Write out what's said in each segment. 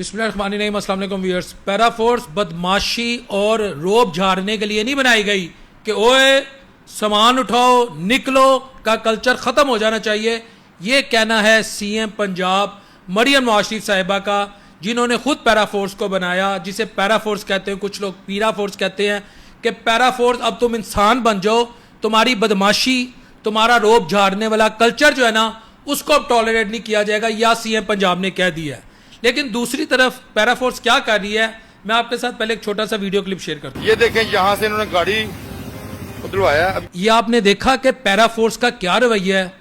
बिस्मिल्लाहिर्रहमानिर्रहीम, अस्सलाम वालेकुम व्यूअर्स। पैरा फोर्स बदमाशी और रोब झाड़ने के लिए नहीं बनाई गई कि ओए सामान उठाओ निकलो का कल्चर ख़त्म हो जाना चाहिए। ये कहना है सीएम पंजाब मरियम नवाज शरीफ साहिबा का, जिन्होंने खुद पैरा फोर्स को बनाया, जिसे पैरा फोर्स कहते हैं, कुछ लोग पीरा फोर्स कहते हैं, कि पैरा फोर्स अब तुम इंसान बन जाओ, तुम्हारी बदमाशी तुम्हारा रोब झाड़ने वाला कल्चर जो है ना उसको अब टॉलरेट नहीं किया जाएगा, या सीएम पंजाब ने कह दिया है। लेकिन दूसरी तरफ पैरा फोर्स क्या कर रही है, मैं आपके साथ पहले एक छोटा सा वीडियो क्लिप शेयर करता हूं। ये देखें, यहाँ से इन्होंने गाड़ी उतरवाया। ये आपने देखा कि पैरा फोर्स का क्या रवैया है।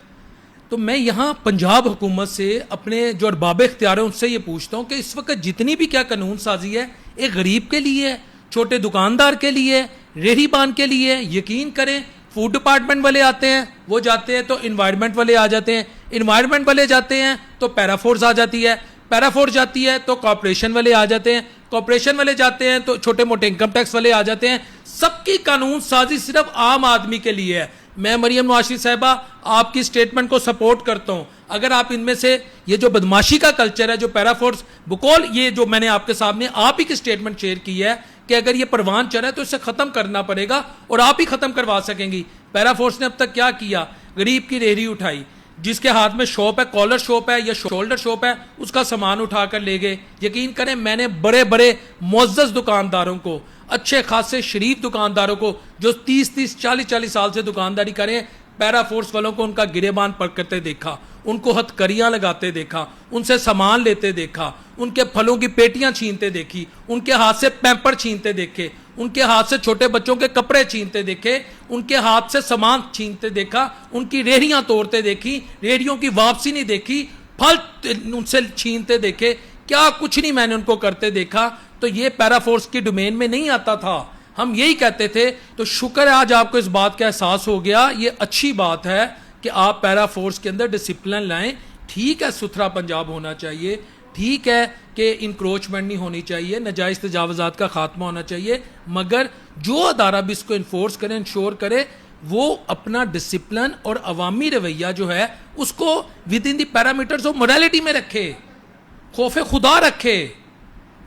तो मैं यहाँ पंजाब हुकूमत से, अपने जो अरबाब इख्तियार हैं उनसे ये पूछता हूँ कि इस वक्त जितनी भी क्या कानून साजी है, एक गरीब के लिए, छोटे दुकानदार के लिए, रेहड़ीबान के लिए। यकीन करें, फूड डिपार्टमेंट वाले आते हैं, वो जाते हैं तो इन्वायरमेंट वाले आ जाते हैं, इन्वायरमेंट वाले जाते हैं तो पैरा फोर्स आ जाती है, पैरा फोर्स जाती है तो कॉर्पोरेशन वाले आ जाते हैं, कॉर्पोरेशन वाले जाते हैं तो छोटे मोटे इनकम टैक्स वाले आ जाते हैं। सबकी कानून साजी सिर्फ आम आदमी के लिए है। मैं मरियम नवाज शरीफ साहिबा आपकी स्टेटमेंट को सपोर्ट करता हूं। अगर आप इनमें से ये जो बदमाशी का कल्चर है, जो पैरा फोर्स बकौल, ये जो मैंने आपके सामने आप ही की स्टेटमेंट शेयर की है कि अगर ये परवान चढ़े तो इसे खत्म करना पड़ेगा और आप ही खत्म करवा सकेंगी। पैरा फोर्स ने अब तक क्या किया, गरीब की रेहड़ी उठाई, जिसके हाथ में शॉप है, कॉलर शॉप है या शोल्डर शॉप है, उसका सामान उठाकर ले गए। यकीन करें, मैंने बड़े बड़े मुअज़्ज़ज़ दुकानदारों को, अच्छे खासे शरीफ दुकानदारों को, जो 30-30, 40-40 साल से दुकानदारी करें, पैरा फोर्स वालों को उनका गिरेबान पकड़ते देखा, उनको हथकड़ियाँ लगाते देखा, उनसे सामान लेते देखा, उनके फलों की पेटियां छीनते देखी, उनके हाथ से पैम्पर छीनते देखे, उनके हाथ से छोटे बच्चों के कपड़े छीनते देखे, उनके हाथ से सामान छीनते देखा, उनकी रेहड़ियां तोड़ते देखी, रेहड़ियों की वापसी नहीं देखी, फल उनसे छीनते देखे, क्या कुछ नहीं मैंने उनको करते देखा। तो ये पैरा फोर्स की डोमेन में नहीं आता था, हम यही कहते थे। तो शुक्र है आज आपको इस बात का एहसास हो गया। ये अच्छी बात है कि आप पैरा फोर्स के अंदर डिसिप्लिन लाएं। ठीक है, सुथरा पंजाब होना चाहिए, ठीक है कि इंक्रोचमेंट नहीं होनी चाहिए, नाजायज़ तजावज़ात का खात्मा होना चाहिए, मगर जो अदारा भी इसको इन्फोर्स करे, इंश्योर करे, वो अपना डिसिप्लिन और अवामी रवैया जो है उसको with in the parameters of morality में रखे, खौफ खुदा रखे।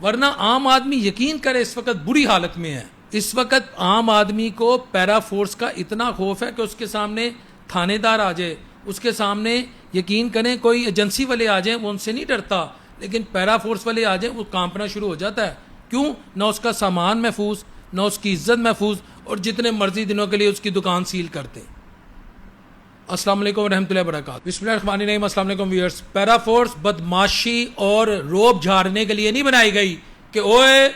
वरना आम आदमी, यकीन करे, इस वक्त बुरी हालत में है। इस वक्त आम आदमी को पैरा फोर्स का इतना खौफ है कि उसके सामने थानेदार आ जाए, उसके सामने यकीन करें कोई एजेंसी वाले आ जाएं, वो उनसे नहीं डरता, लेकिन पैरा फोर्स वाले आ जाएं वो कांपना शुरू हो जाता है। क्यों? ना उसका सामान महफूज, ना उसकी इज्जत महफूज, और जितने मर्जी दिनों के लिए उसकी दुकान सील करते। अस्सलाम वालेकुम रहमतुल्लाहि व बरकातहू। बिस्मिल्लाहिर्रहमानिर्रहीम, अस्सलाम वालेकुम व्यूअर्स। पैरा फोर्स बदमाशी और रोब झाड़ने के लिए नहीं बनाई गई कि ओए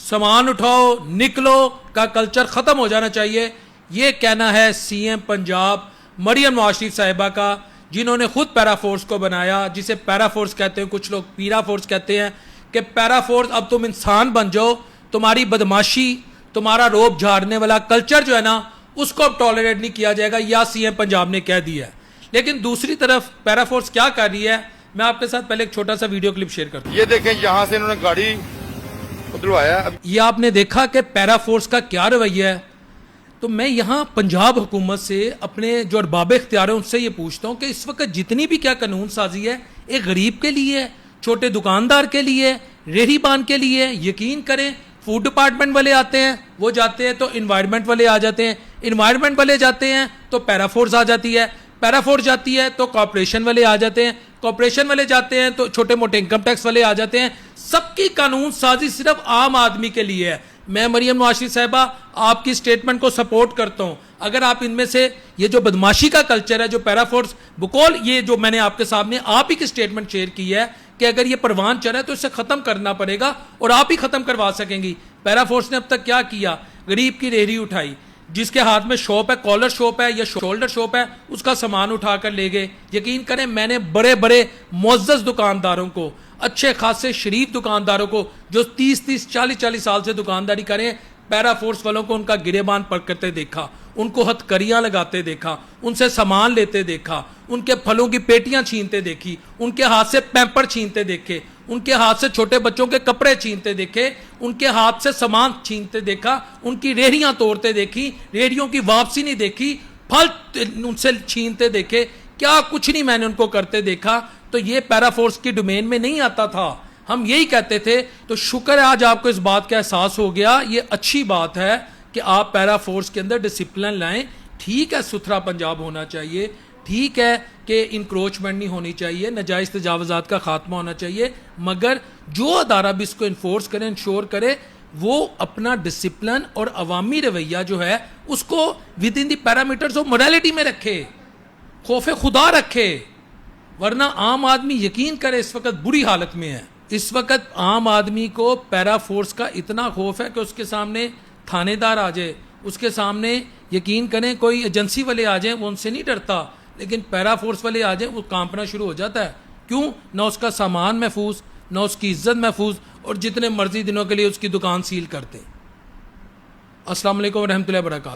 सामान उठाओ निकलो का कल्चर ख़त्म हो जाना चाहिए। ये कहना है सीएम पंजाब मरियम नवाज शरीफ साहिबा का, जिन्होंने खुद पैरा फोर्स को बनाया, जिसे पैरा फोर्स कहते हैं, कुछ लोग पीरा फोर्स कहते हैं, कि पैरा फोर्स अब तुम इंसान बन जाओ, तुम्हारी बदमाशी तुम्हारा रोब झाड़ने वाला कल्चर जो है ना उसको अब टॉलरेट नहीं किया जाएगा, या सीएम पंजाब ने कह दिया है। लेकिन दूसरी तरफ पैरा फोर्स क्या कर रही है, मैं आपके साथ पहले एक छोटा सा वीडियो क्लिप शेयर करता हूं। ये देखें, यहाँ से इन्होंने गाड़ी उतरवाया। ये आपने देखा कि पैरा फोर्स का क्या रवैया है। तो मैं यहाँ पंजाब हुकूमत से, अपने जो अरबाब इख्तियार हैं उनसे ये पूछता हूँ कि इस वक्त जितनी भी क्या कानून साजी है, एक गरीब के लिए, छोटे दुकानदार के लिए, रेहड़ीबान के लिए। यकीन करें, फूड डिपार्टमेंट वाले आते हैं, वो जाते हैं तो इन्वायरमेंट वाले आ जाते हैं, इन्वायरमेंट वाले जाते हैं तो पैरा फोर्स आ जाती है, पैरा फोर्स जाती है तो कॉर्पोरेशन वाले आ जाते हैं, कॉर्पोरेशन वाले जाते हैं तो छोटे मोटे इनकम टैक्स वाले आ जाते हैं। सबकी कानून साजी सिर्फ आम आदमी के लिए है। मैं मरियम नवाज शरीफ साहिबा आपकी स्टेटमेंट को सपोर्ट करता हूं। अगर आप इनमें से ये जो बदमाशी का कल्चर है, जो पैरा फोर्स बकौल, ये जो मैंने आपके सामने आप ही की स्टेटमेंट शेयर की है कि अगर ये परवान चढ़े तो इसे खत्म करना पड़ेगा और आप ही खत्म करवा सकेंगी। पैरा फोर्स ने अब तक क्या किया, गरीब की रेहड़ी उठाई, जिसके हाथ में शॉप है, कॉलर शॉप है या शोल्डर शॉप है, उसका सामान उठाकर ले गए। यकीन करें, मैंने बड़े बड़े मुअज़्ज़ज़ दुकानदारों को, अच्छे खासे शरीफ दुकानदारों को, जो 30-30, 40-40 साल से दुकानदारी करें, पैरा फोर्स वालों को उनका गिरेबान पकड़ते देखा, उनको हथकड़ियाँ लगाते देखा, उनसे सामान लेते देखा, उनके फलों की पेटियां छीनते देखी, उनके हाथ से पैम्पर छीनते देखे, उनके हाथ से छोटे बच्चों के कपड़े छीनते देखे, उनके हाथ से सामान छीनते देखा, उनकी रेहड़ियां तोड़ते देखी, रेहड़ियों की वापसी नहीं देखी, फल उनसे छीनते देखे, क्या कुछ नहीं मैंने उनको करते देखा। तो ये पैरा फोर्स की डोमेन में नहीं आता था, हम यही कहते थे। तो शुक्र है आज आपको इस बात का एहसास हो गया। ये अच्छी बात है कि आप पैरा फोर्स के अंदर डिसिप्लिन लाएं। ठीक है, सुथरा पंजाब होना चाहिए, ठीक है कि इंक्रोचमेंट नहीं होनी चाहिए, नाजायज़ तजावज़ात का खात्मा होना चाहिए, मगर जो अदारा भी इसको इन्फोर्स करे, इंश्योर करे, वो अपना डिसिप्लिन और अवामी रवैया जो है उसको with in the parameters of morality में रखे, खौफ खुदा रखे। वरना आम आदमी यकीन करे इस वक्त बुरी हालत में है। इस वक्त आम आदमी को पैरा फोर्स का इतना खौफ है कि उसके सामने थानेदार आ जाए, उसके सामने यकीन करें कोई एजेंसी वाले आ जाएं, वो उनसे नहीं डरता, लेकिन पैरा फोर्स वाले आ जाएं वो कांपना शुरू हो जाता है। क्यों? ना उसका सामान महफूज, ना उसकी इज्जत महफूज, और जितने मर्जी दिनों के लिए उसकी दुकान सील करते। अस्सलाम वालेकुम रहमतुल्लाहि व बरकातहू।